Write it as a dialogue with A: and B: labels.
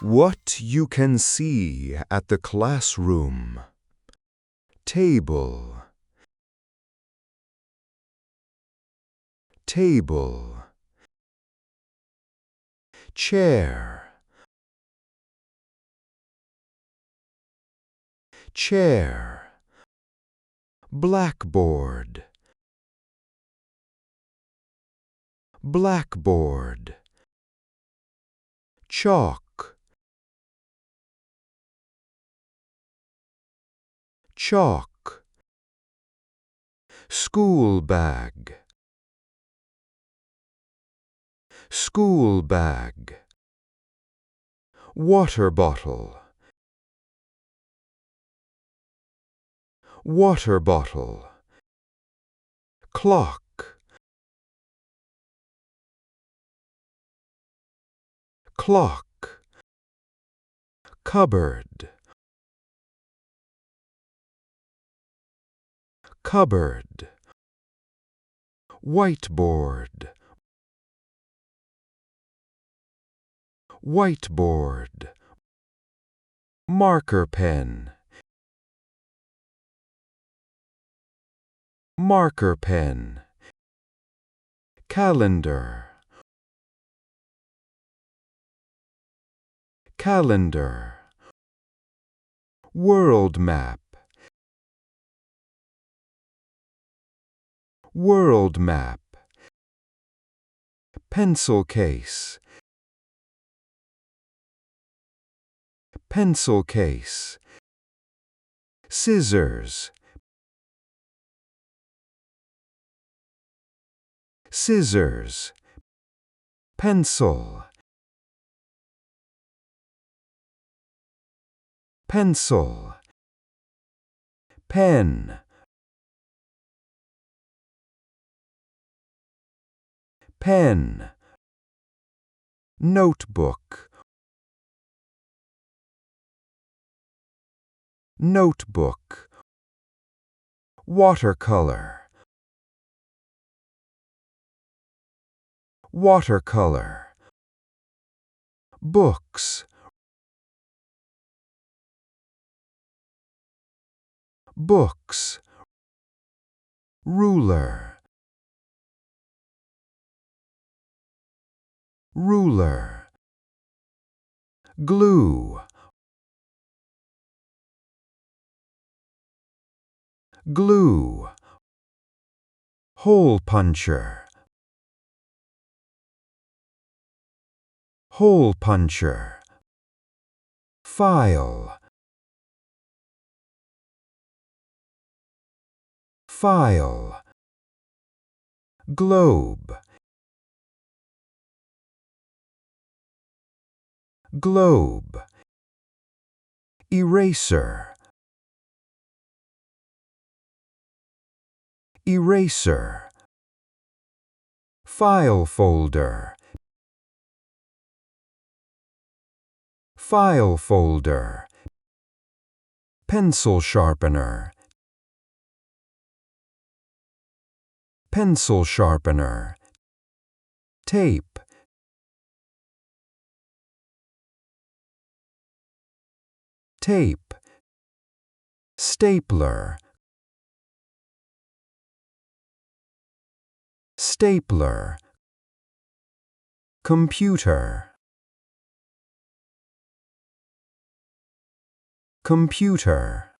A: What you can see at the classroom. Table. Table. Chair. Chair. Blackboard. Blackboard. Chalk. Chalk. School bag. School bag. Water bottle. Water bottle. Clock. Clock. Cupboard. Cupboard. Whiteboard. Whiteboard. Marker pen. Marker pen. Calendar. Calendar. World map. World map. Pencil case. Pencil case. Scissors. Scissors. Pencil. Pencil. Pen. Pen. Notebook. Notebook. Watercolor. Watercolor. Books. Books. Ruler. Ruler. Glue. Glue. Hole puncher. Hole puncher. File. File. Globe. Globe. Eraser. Eraser. File folder. File folder. Pencil sharpener. Pencil sharpener. Tape. Tape. Stapler. Stapler. Computer. Computer.